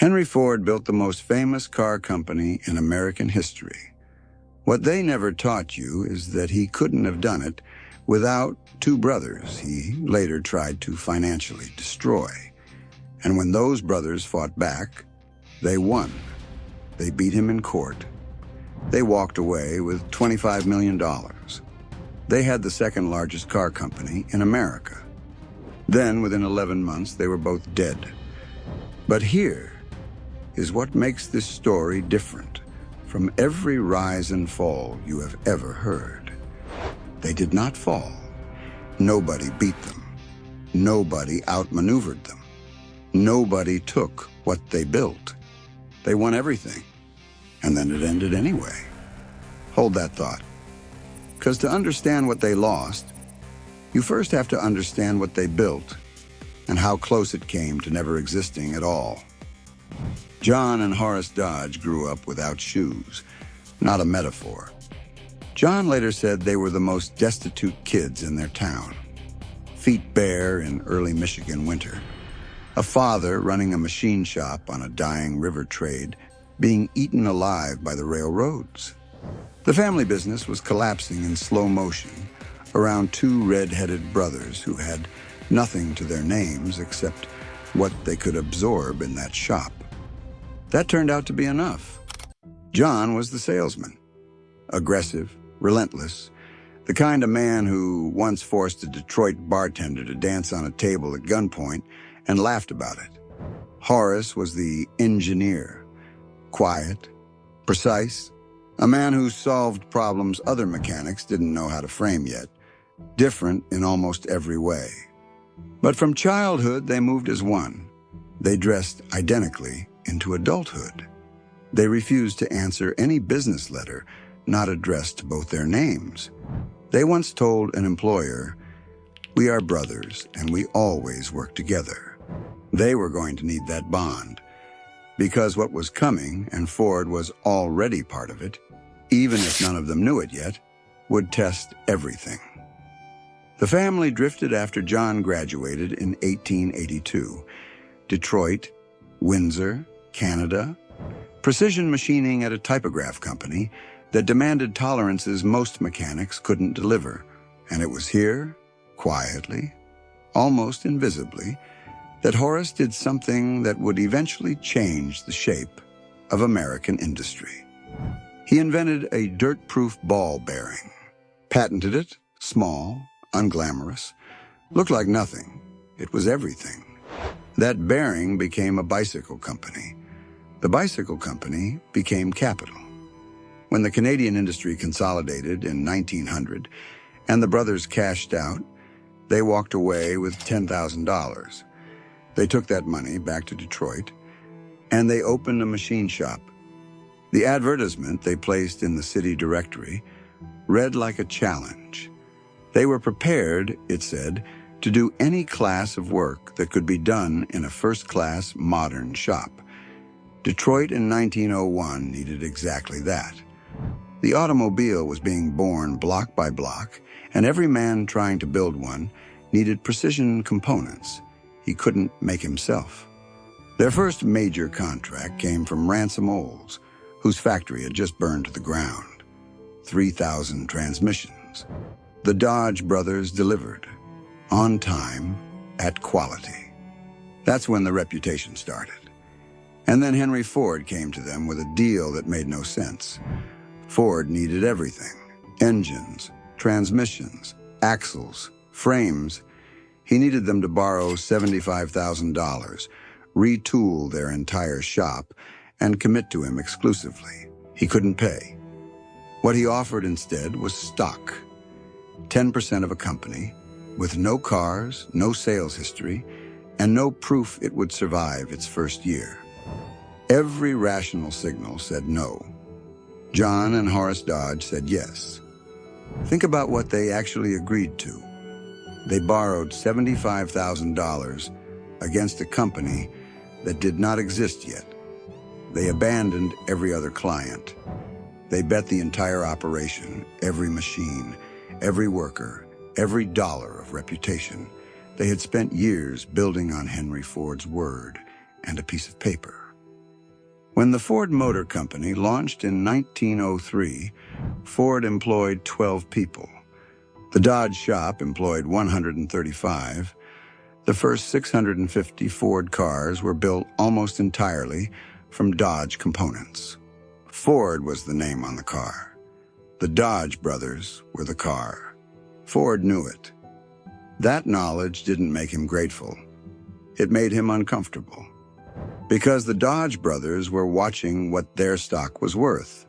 Henry Ford built the most famous car company in American history. What they never taught you is that he couldn't have done it without two brothers he later tried to financially destroy. And when those brothers fought back, they won. They beat him in court. They walked away with $25 million. They had the second largest car company in America. Then, within 11 months, they were both dead. But here is what makes this story different from every rise and fall you have ever heard. They did not fall. Nobody beat them. Nobody outmaneuvered them. Nobody took what they built. They won everything, and then it ended anyway. Hold that thought. Because to understand what they lost, you first have to understand what they built and how close it came to never existing at all. John and Horace Dodge grew up without shoes, not a metaphor. John later said they were the most destitute kids in their town, feet bare in early Michigan winter. A father running a machine shop on a dying river trade, being eaten alive by the railroads. The family business was collapsing in slow motion around two red-headed brothers who had nothing to their names except what they could absorb in that shop. That turned out to be enough. John was the salesman, aggressive, relentless, the kind of man who once forced a Detroit bartender to dance on a table at gunpoint and laughed about it. Horace was the engineer, quiet, precise, a man who solved problems other mechanics didn't know how to frame yet, different in almost every way. But from childhood, they moved as one. They dressed identically into adulthood. They refused to answer any business letter not addressed to both their names. They once told an employer, "We are brothers and we always work together." They were going to need that bond, because what was coming, and Ford was already part of it, even if none of them knew it yet, would test everything. The family drifted after John graduated in 1882. Detroit, Windsor, Canada, precision machining at a typograph company that demanded tolerances most mechanics couldn't deliver. And it was here, quietly, almost invisibly, that Horace did something that would eventually change the shape of American industry. He invented a dirt-proof ball bearing, patented it, small, unglamorous, looked like nothing. It was everything. That bearing became a bicycle company. The bicycle company became capital. When the Canadian industry consolidated in 1900 and the brothers cashed out, they walked away with $10,000. They took that money back to Detroit, and they opened a machine shop. The advertisement they placed in the city directory read like a challenge. They were prepared, it said, to do any class of work that could be done in a first-class modern shop. Detroit in 1901 needed exactly that. The automobile was being born block by block, and every man trying to build one needed precision components he couldn't make himself. Their first major contract came from Ransom Olds, whose factory had just burned to the ground. 3,000 transmissions. The Dodge brothers delivered, on time, at quality. That's when the reputation started. And then Henry Ford came to them with a deal that made no sense. Ford needed everything: engines, transmissions, axles, frames. He needed them to borrow $75,000, retool their entire shop, and commit to him exclusively. He couldn't pay. What he offered instead was stock, 10% of a company, with no cars, no sales history, and no proof it would survive its first year. Every rational signal said no. John and Horace Dodge said yes. Think about what they actually agreed to. They borrowed $75,000 against a company that did not exist yet. They abandoned every other client. They bet the entire operation, every machine, every worker, every dollar of reputation. They had spent years building on Henry Ford's word and a piece of paper. When the Ford Motor Company launched in 1903, Ford employed 12 people. The Dodge shop employed 135. The first 650 Ford cars were built almost entirely from Dodge components. Ford was the name on the car. The Dodge brothers were the car. Ford knew it. That knowledge didn't make him grateful. It made him uncomfortable. Because the Dodge brothers were watching what their stock was worth,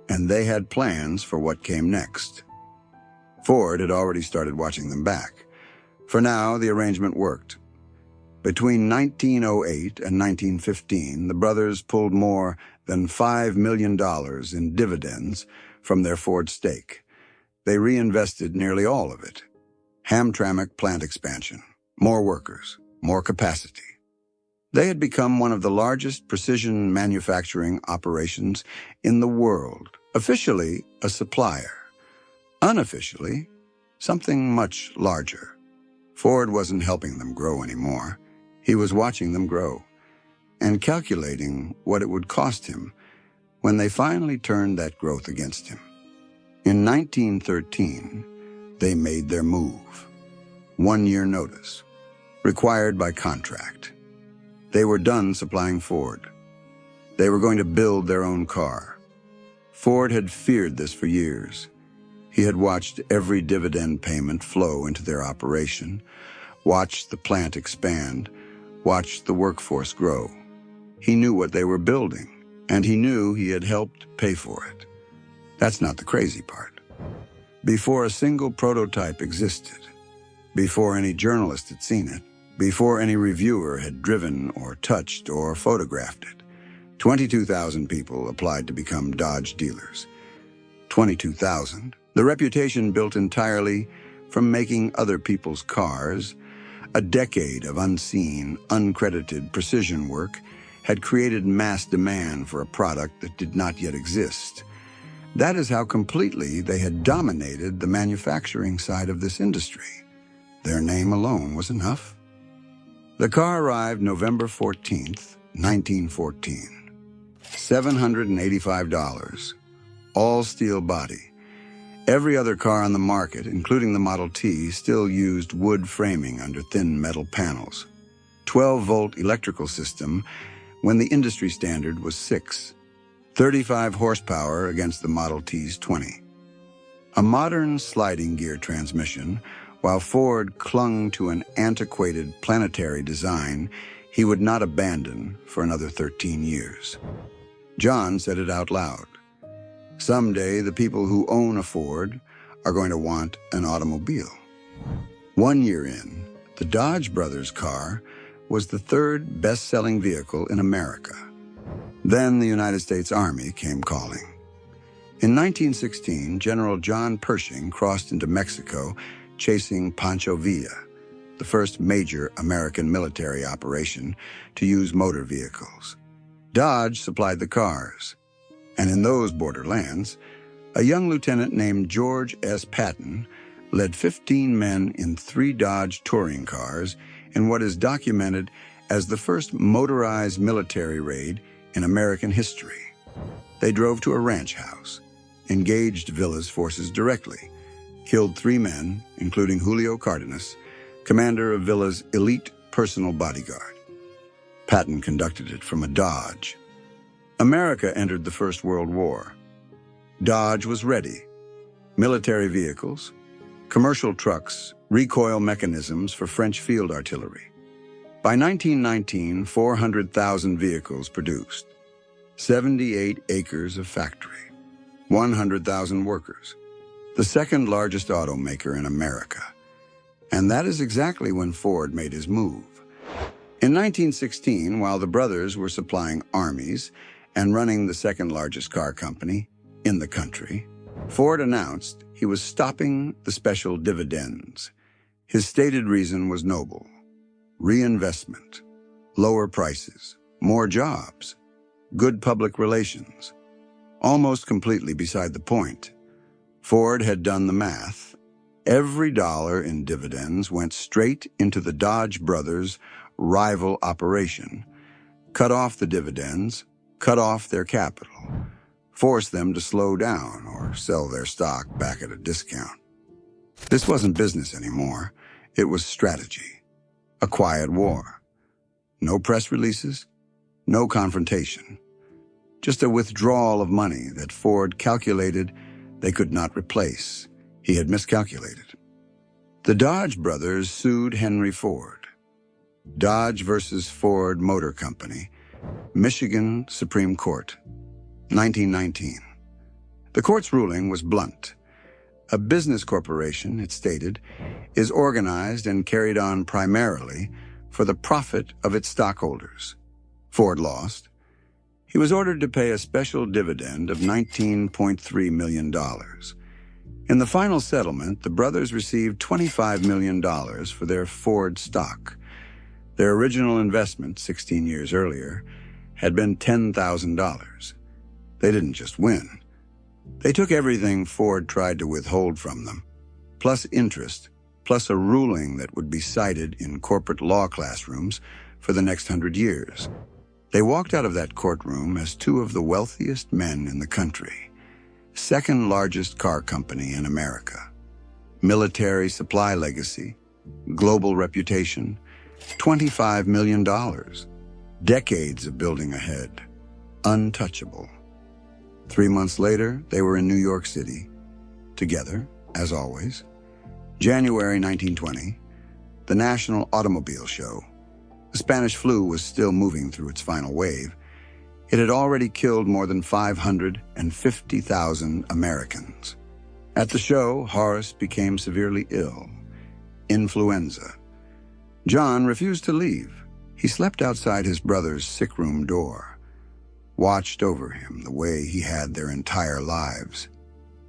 and they had plans for what came next. Ford had already started watching them back. For now, the arrangement worked. Between 1908 and 1915, the brothers pulled more than $5 million in dividends from their Ford stake. They reinvested nearly all of it. Hamtramck plant expansion, more workers, more capacity. They had become one of the largest precision manufacturing operations in the world, officially a supplier. Unofficially, something much larger. Ford wasn't helping them grow anymore. He was watching them grow and calculating what it would cost him when they finally turned that growth against him. In 1913, they made their move. 1 year notice, required by contract. They were done supplying Ford. They were going to build their own car. Ford had feared this for years. He had watched every dividend payment flow into their operation, watched the plant expand, watched the workforce grow. He knew what they were building, and he knew he had helped pay for it. That's not the crazy part. Before a single prototype existed, before any journalist had seen it, before any reviewer had driven or touched or photographed it, 22,000 people applied to become Dodge dealers. 22,000. The reputation built entirely from making other people's cars. A decade of unseen, uncredited precision work had created mass demand for a product that did not yet exist. That is how completely they had dominated the manufacturing side of this industry. Their name alone was enough. The car arrived November 14th, 1914. $785, all steel body. Every other car on the market, including the Model T, still used wood framing under thin metal panels. 12-volt electrical system when the industry standard was 6. 35 horsepower against the Model T's 20. A modern sliding gear transmission, while Ford clung to an antiquated planetary design he would not abandon for another 13 years. John said it out loud. Someday, the people who own a Ford are going to want an automobile. 1 year in, the Dodge Brothers car was the third best-selling vehicle in America. Then the United States Army came calling. In 1916, General John Pershing crossed into Mexico chasing Pancho Villa, the first major American military operation to use motor vehicles. Dodge supplied the cars, and in those borderlands, a young lieutenant named George S. Patton led 15 men in 3 Dodge touring cars in what is documented as the first motorized military raid in American history. They drove to a ranch house, engaged Villa's forces directly, killed 3 men, including Julio Cardenas, commander of Villa's elite personal bodyguard. Patton conducted it from a Dodge. America entered the First World War. Dodge was ready. Military vehicles, commercial trucks, recoil mechanisms for French field artillery. By 1919, 400,000 vehicles produced, 78 acres of factory, 100,000 workers, the second largest automaker in America. And that is exactly when Ford made his move. In 1916, while the brothers were supplying armies and running the second largest car company in the country, Ford announced he was stopping the special dividends. His stated reason was noble: reinvestment, lower prices, more jobs, good public relations. Almost completely beside the point. Ford had done the math. Every dollar in dividends went straight into the Dodge brothers' rival operation. Cut off the dividends, cut off their capital, force them to slow down or sell their stock back at a discount. This wasn't business anymore. It was strategy. A quiet war. No press releases, no confrontation. Just a withdrawal of money that Ford calculated they could not replace. He had miscalculated. The Dodge brothers sued Henry Ford. Dodge versus Ford Motor Company, Michigan Supreme Court, 1919. The court's ruling was blunt. A business corporation, it stated, is organized and carried on primarily for the profit of its stockholders. Ford lost. He was ordered to pay a special dividend of $19.3 million. In the final settlement, the brothers received $25 million for their Ford stock. Their original investment, 16 years earlier, had been $10,000. They didn't just win. They took everything Ford tried to withhold from them, plus interest, plus a ruling that would be cited in corporate law classrooms for the next 100 years. They walked out of that courtroom as two of the wealthiest men in the country, second largest car company in America, military supply legacy, global reputation, $25 million, decades of building ahead, untouchable. 3 months later, they were in New York City, together, as always. January 1920, the National Automobile Show. The Spanish flu was still moving through its final wave. It had already killed more than 550,000 Americans. At the show, Horace became severely ill. Influenza. John refused to leave. He slept outside his brother's sick room door, watched over him the way he had their entire lives,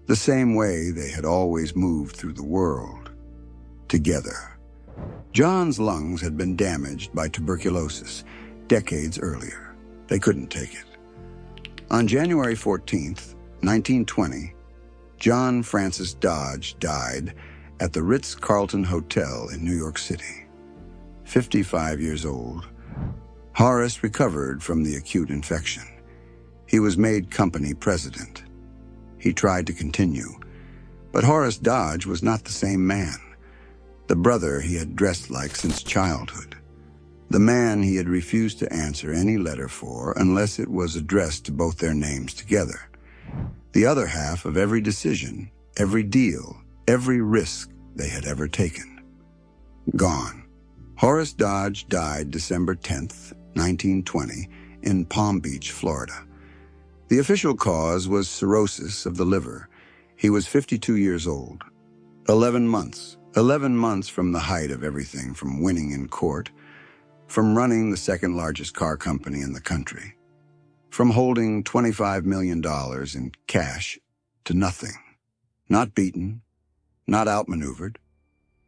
the same way they had always moved through the world, together. John's lungs had been damaged by tuberculosis decades earlier. They couldn't take it. On January 14th, 1920, John Francis Dodge died at the Ritz-Carlton Hotel in New York City. 55 years old, Horace recovered from the acute infection. He was made company president. He tried to continue, but Horace Dodge was not the same man. The brother he had dressed like since childhood. The man he had refused to answer any letter for unless it was addressed to both their names together. The other half of every decision, every deal, every risk they had ever taken. Gone. Horace Dodge died December 10th, 1920, in Palm Beach, Florida. The official cause was cirrhosis of the liver. He was 52 years old. 11 months from the height of everything from winning in court, from running the second largest car company in the country, from holding $25 million in cash to nothing. Not beaten, not outmaneuvered,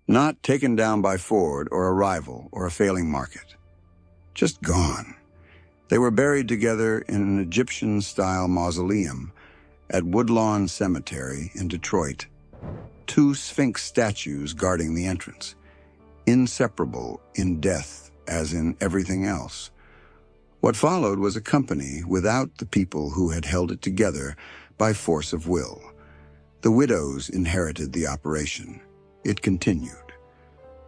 not taken down by Ford or a rival or a failing market. Just gone. They were buried together in an Egyptian-style mausoleum at Woodlawn Cemetery in Detroit. 2 Sphinx statues guarding the entrance, inseparable in death as in everything else. What followed was a company without the people who had held it together by force of will. The widows inherited the operation. It continued.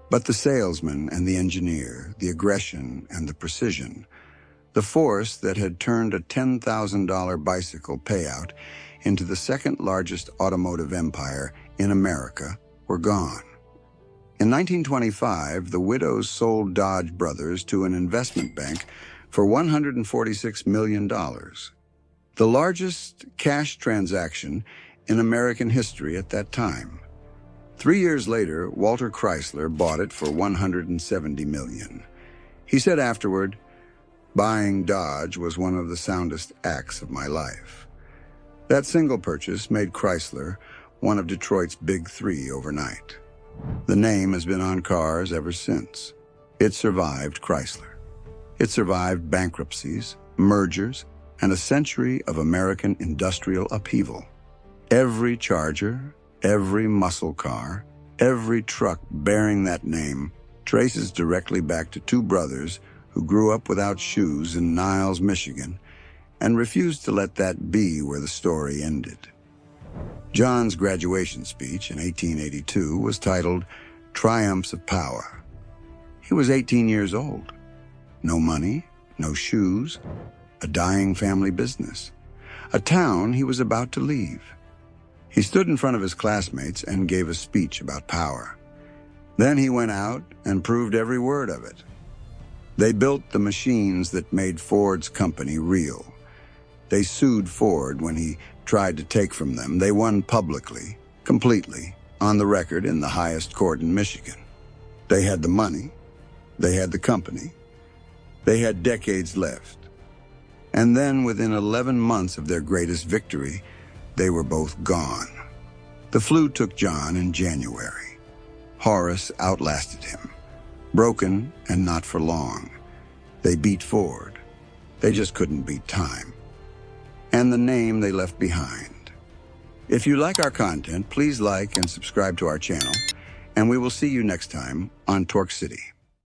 But the salesman and the engineer, the aggression and the precision, the force that had turned a $10,000 bicycle payout into the second largest automotive empire in America, were gone. In 1925, the widows sold Dodge Brothers to an investment bank for $146 million, the largest cash transaction in American history at that time. 3 years later, Walter Chrysler bought it for $170 million. He said afterward, "Buying Dodge was one of the soundest acts of my life." That single purchase made Chrysler one of Detroit's big 3 overnight. The name has been on cars ever since. It survived Chrysler. It survived bankruptcies, mergers, and a century of American industrial upheaval. Every Charger, every muscle car, every truck bearing that name traces directly back to 2 brothers who grew up without shoes in Niles, Michigan, and refused to let that be where the story ended. John's graduation speech in 1882 was titled Triumphs of Power. He was 18 years old. No money, no shoes, a dying family business, a town he was about to leave. He stood in front of his classmates and gave a speech about power. Then he went out and proved every word of it. They built the machines that made Ford's company real. They sued Ford when he tried to take from them. They won publicly, completely, on the record in the highest court in Michigan. They had the money. They had the company. They had decades left. And then, within 11 months of their greatest victory, they were both gone. The flu took John in January. Horace outlasted him. Broken and not for long. They beat Ford. They just couldn't beat time. And the name they left behind. If you like our content, please like and subscribe to our channel, and we will see you next time on Torque City.